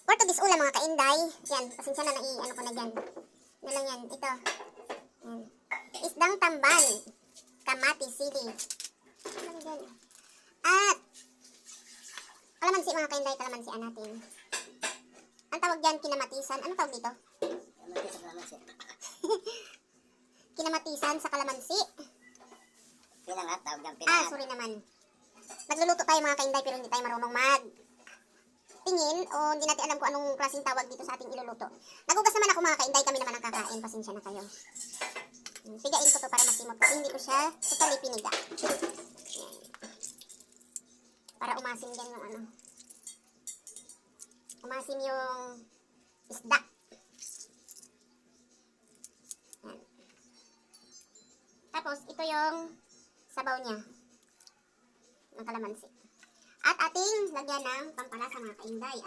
Portuguese ulam mga kainday. Yan, pasensya na ano ko na dyan. Ano lang yan, ito. Yan. Isdang tamban. Kamatis, sili. Ano lang dyan. At, kalamansi mga kainday, kalamansian natin. Ang tawag dyan, kinamatisan. Ano tawag dito? Kalamansi. Kinamatisan sa kalamansi. Pinangat, tawag dyan, pinangat. Sorry naman. Nagluluto tayo mga kainday pero hindi tayo marunong tingin o hindi natin alam kung anong klaseng tawag dito sa ating iluluto. Nagugas naman ako mga kainday, kami naman ang kakain. Pasensya na kayo. Pigain ko to para masimot kasi hindi ko siya totally piniga. Yan. Para umasim din yung ano. Umasim yung isda. Yan. Tapos ito yung sabaw niya ng kalamansi. At ating lagyan ng pampalasa mga kainday.